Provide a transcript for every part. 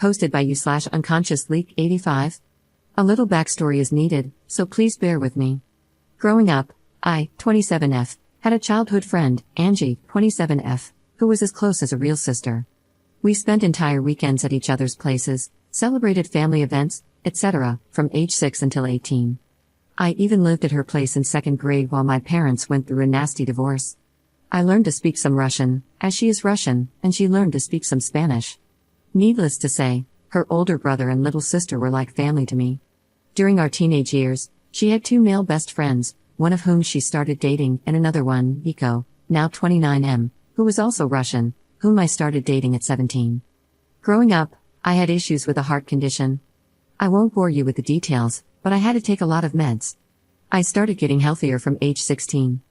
Hosted by you/unconscious leak 85. A little backstory is needed, so please bear with me. Growing up, I, 27F, had a childhood friend, Angie, 27F, who was as close as a real sister. We spent entire weekends at each other's places, celebrated family events, etc., from age 6 until 18. I even lived at her place in 2nd grade while my parents went through a nasty divorce. I learned to speak some Russian, as she is Russian, and she learned to speak some Spanish. Needless to say, her older brother and little sister were like family to me. During our teenage years, she had 2 male best friends, one of whom she started dating, and another one, Nico, now 29M, who was also Russian, whom I started dating at 17. Growing up, I had issues with a heart condition. I won't bore you with the details, but I had to take a lot of meds. I started getting healthier from age 16.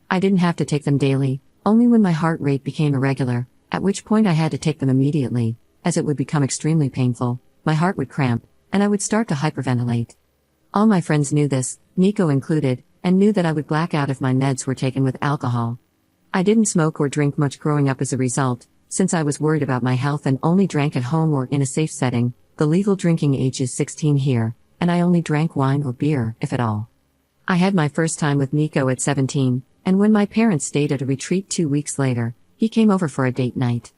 I didn't have to take them daily, only when my heart rate became irregular, at which point I had to take them immediately, as it would become extremely painful, my heart would cramp, and I would start to hyperventilate. All my friends knew this, Nico included, and knew that I would black out if my meds were taken with alcohol. I didn't smoke or drink much growing up as a result, since I was worried about my health and only drank at home or in a safe setting. The legal drinking age is 16 here, and I only drank wine or beer, if at all. I had my first time with Nico at 17, and when my parents stayed at a retreat 2 weeks later, he came over for a date night.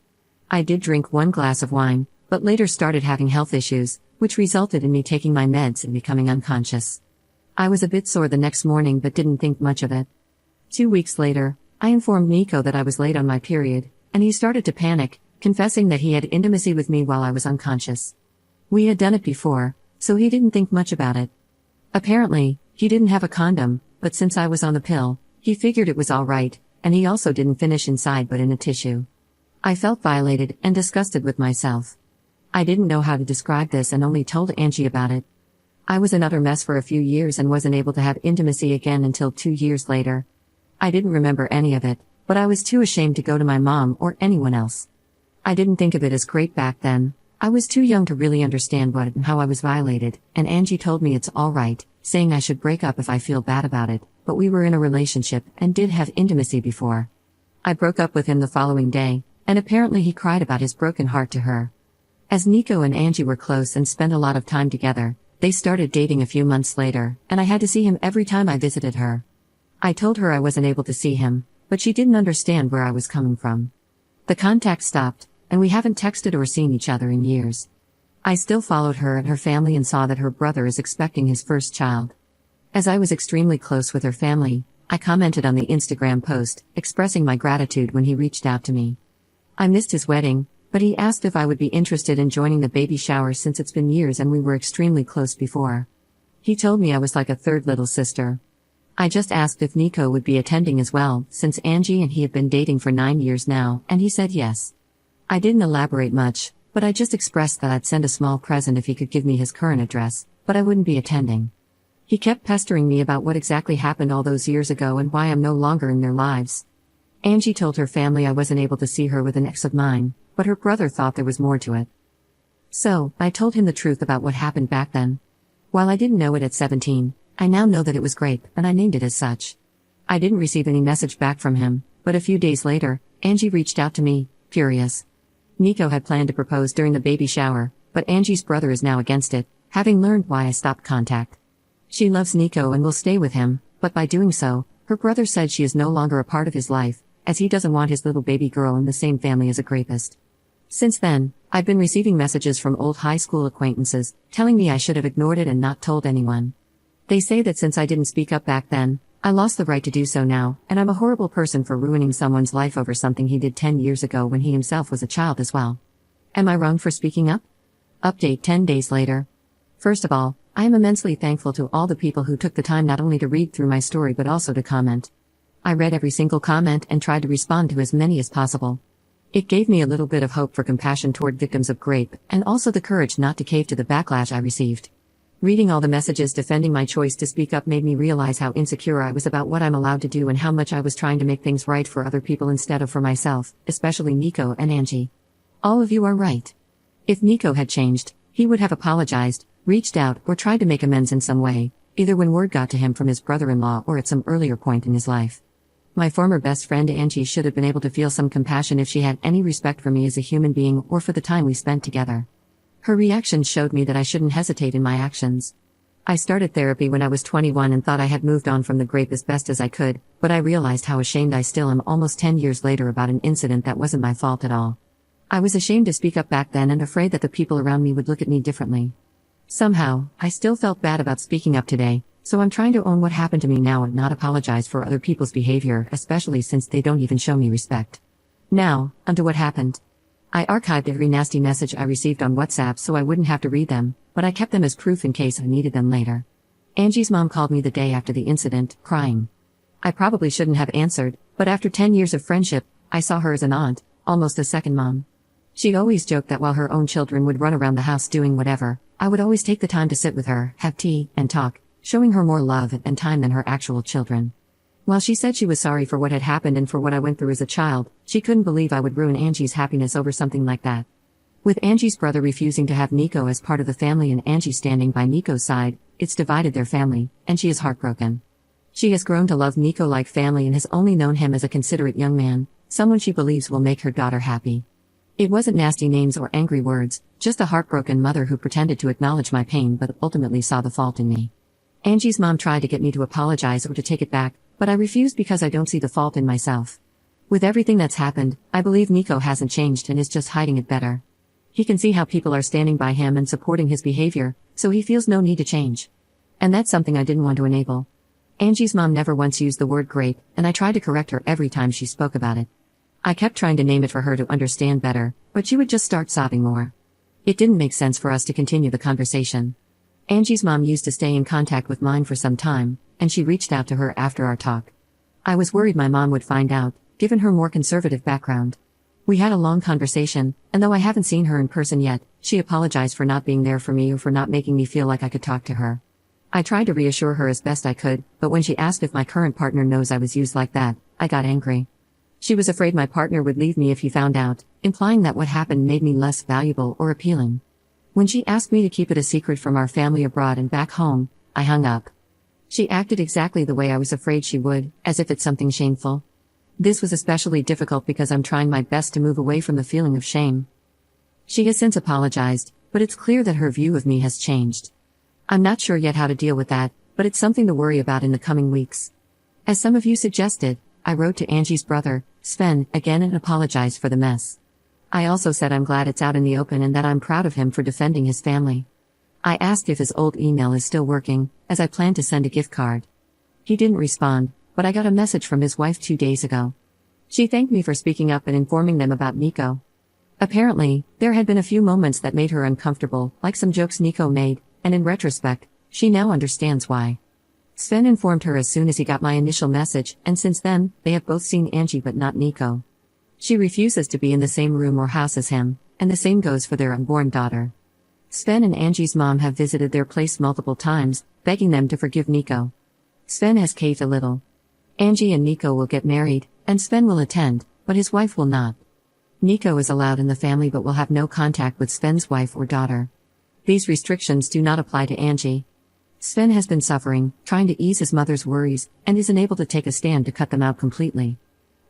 I did drink 1 glass of wine, but later started having health issues, which resulted in me taking my meds and becoming unconscious. I was a bit sore the next morning but didn't think much of it. 2 weeks later, I informed Nico that I was late on my period, and he started to panic, confessing that he had intimacy with me while I was unconscious. We had done it before, so he didn't think much about it. Apparently, he didn't have a condom, but since I was on the pill, he figured it was all right, and he also didn't finish inside but in a tissue. I felt violated and disgusted with myself. I didn't know how to describe this and only told Angie about it. I was an utter mess for a few years and wasn't able to have intimacy again until 2 years later. I didn't remember any of it, but I was too ashamed to go to my mom or anyone else. I didn't think of it as great back then. I was too young to really understand what and how I was violated, and Angie told me it's all right, saying I should break up if I feel bad about it, but we were in a relationship and did have intimacy before. I broke up with him the following day, and apparently he cried about his broken heart to her. As Nico and Angie were close and spent a lot of time together, they started dating a few months later, and I had to see him every time I visited her. I told her I wasn't able to see him, but she didn't understand where I was coming from. The contact stopped, and we haven't texted or seen each other in years. I still followed her and her family and saw that her brother is expecting his first child. As I was extremely close with her family, I commented on the Instagram post, expressing my gratitude when he reached out to me. I missed his wedding, but he asked if I would be interested in joining the baby shower since it's been years and we were extremely close before. He told me I was like a third little sister. I just asked if Nico would be attending as well, since Angie and he have been dating for 9 years now, and he said yes. I didn't elaborate much, but I just expressed that I'd send a small present if he could give me his current address, but I wouldn't be attending. He kept pestering me about what exactly happened all those years ago and why I'm no longer in their lives. Angie told her family I wasn't able to see her with an ex of mine, but her brother thought there was more to it. So, I told him the truth about what happened back then. While I didn't know it at 17, I now know that it was grape, and I named it as such. I didn't receive any message back from him, but a few days later, Angie reached out to me, furious. Nico had planned to propose during the baby shower, but Angie's brother is now against it, having learned why I stopped contact. She loves Nico and will stay with him, but by doing so, her brother said she is no longer a part of his life, as he doesn't want his little baby girl in the same family as a rapist. Since then, I've been receiving messages from old high school acquaintances, telling me I should have ignored it and not told anyone. They say that since I didn't speak up back then, I lost the right to do so now, and I'm a horrible person for ruining someone's life over something he did 10 years ago when he himself was a child as well. Am I wrong for speaking up? Update 10 days later. First of all, I am immensely thankful to all the people who took the time not only to read through my story but also to comment. I read every single comment and tried to respond to as many as possible. It gave me a little bit of hope for compassion toward victims of rape, and also the courage not to cave to the backlash I received. Reading all the messages defending my choice to speak up made me realize how insecure I was about what I'm allowed to do and how much I was trying to make things right for other people instead of for myself, especially Nico and Angie. All of you are right. If Nico had changed, he would have apologized, reached out, or tried to make amends in some way, either when word got to him from his brother-in-law or at some earlier point in his life. My former best friend Angie should have been able to feel some compassion if she had any respect for me as a human being or for the time we spent together. Her reaction showed me that I shouldn't hesitate in my actions. I started therapy when I was 21 and thought I had moved on from the grape as best as I could, but I realized how ashamed I still am almost 10 years later about an incident that wasn't my fault at all. I was ashamed to speak up back then and afraid that the people around me would look at me differently. Somehow, I still felt bad about speaking up today, so I'm trying to own what happened to me now and not apologize for other people's behavior, especially since they don't even show me respect. Now, onto what happened. I archived every nasty message I received on WhatsApp so I wouldn't have to read them, but I kept them as proof in case I needed them later. Angie's mom called me the day after the incident, crying. I probably shouldn't have answered, but after 10 years of friendship, I saw her as an aunt, almost a second mom. She always joked that while her own children would run around the house doing whatever, I would always take the time to sit with her, have tea, and talk, showing her more love and time than her actual children. While she said she was sorry for what had happened and for what I went through as a child, she couldn't believe I would ruin Angie's happiness over something like that. With Angie's brother refusing to have Nico as part of the family and Angie standing by Nico's side, it's divided their family, and she is heartbroken. She has grown to love Nico like family and has only known him as a considerate young man, someone she believes will make her daughter happy. It wasn't nasty names or angry words, just a heartbroken mother who pretended to acknowledge my pain but ultimately saw the fault in me. Angie's mom tried to get me to apologize or to take it back, but I refused because I don't see the fault in myself. With everything that's happened, I believe Nico hasn't changed and is just hiding it better. He can see how people are standing by him and supporting his behavior, so he feels no need to change. And that's something I didn't want to enable. Angie's mom never once used the word grape, and I tried to correct her every time she spoke about it. I kept trying to name it for her to understand better, but she would just start sobbing more. It didn't make sense for us to continue the conversation. Angie's mom used to stay in contact with mine for some time, and she reached out to her after our talk. I was worried my mom would find out, given her more conservative background. We had a long conversation, and though I haven't seen her in person yet, she apologized for not being there for me or for not making me feel like I could talk to her. I tried to reassure her as best I could, but when she asked if my current partner knows I was used like that, I got angry. She was afraid my partner would leave me if he found out, implying that what happened made me less valuable or appealing. When she asked me to keep it a secret from our family abroad and back home, I hung up. She acted exactly the way I was afraid she would, as if it's something shameful. This was especially difficult because I'm trying my best to move away from the feeling of shame. She has since apologized, but it's clear that her view of me has changed. I'm not sure yet how to deal with that, but it's something to worry about in the coming weeks. As some of you suggested, I wrote to Angie's brother, Sven, again and apologized for the mess. I also said I'm glad it's out in the open and that I'm proud of him for defending his family. I asked if his old email is still working, as I planned to send a gift card. He didn't respond, but I got a message from his wife 2 days ago. She thanked me for speaking up and informing them about Nico. Apparently, there had been a few moments that made her uncomfortable, like some jokes Nico made, and in retrospect, she now understands why. Sven informed her as soon as he got my initial message, and since then, they have both seen Angie but not Nico. She refuses to be in the same room or house as him, and the same goes for their unborn daughter. Sven and Angie's mom have visited their place multiple times, begging them to forgive Nico. Sven has caved a little. Angie and Nico will get married, and Sven will attend, but his wife will not. Nico is allowed in the family but will have no contact with Sven's wife or daughter. These restrictions do not apply to Angie. Sven has been suffering, trying to ease his mother's worries, and is unable to take a stand to cut them out completely.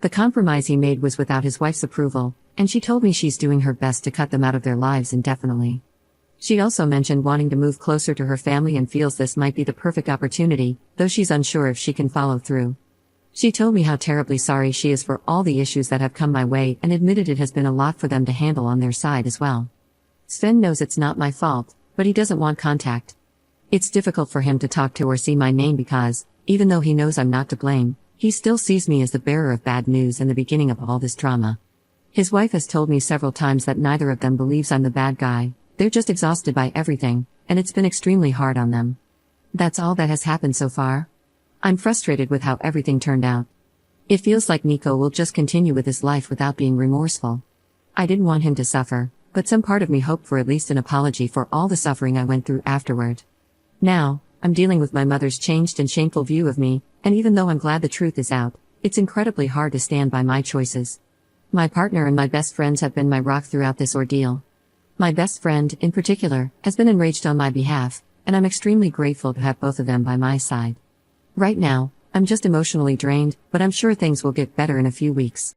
The compromise he made was without his wife's approval, and she told me she's doing her best to cut them out of their lives indefinitely. She also mentioned wanting to move closer to her family and feels this might be the perfect opportunity, though she's unsure if she can follow through. She told me how terribly sorry she is for all the issues that have come my way and admitted it has been a lot for them to handle on their side as well. Sven knows it's not my fault, but he doesn't want contact. It's difficult for him to talk to or see my name because, even though he knows I'm not to blame, he still sees me as the bearer of bad news and the beginning of all this drama. His wife has told me several times that neither of them believes I'm the bad guy, they're just exhausted by everything, and it's been extremely hard on them. That's all that has happened so far. I'm frustrated with how everything turned out. It feels like Nico will just continue with his life without being remorseful. I didn't want him to suffer, but some part of me hoped for at least an apology for all the suffering I went through afterward. Now, I'm dealing with my mother's changed and shameful view of me, and even though I'm glad the truth is out, it's incredibly hard to stand by my choices. My partner and my best friends have been my rock throughout this ordeal. My best friend, in particular, has been enraged on my behalf, and I'm extremely grateful to have both of them by my side. Right now, I'm just emotionally drained, but I'm sure things will get better in a few weeks.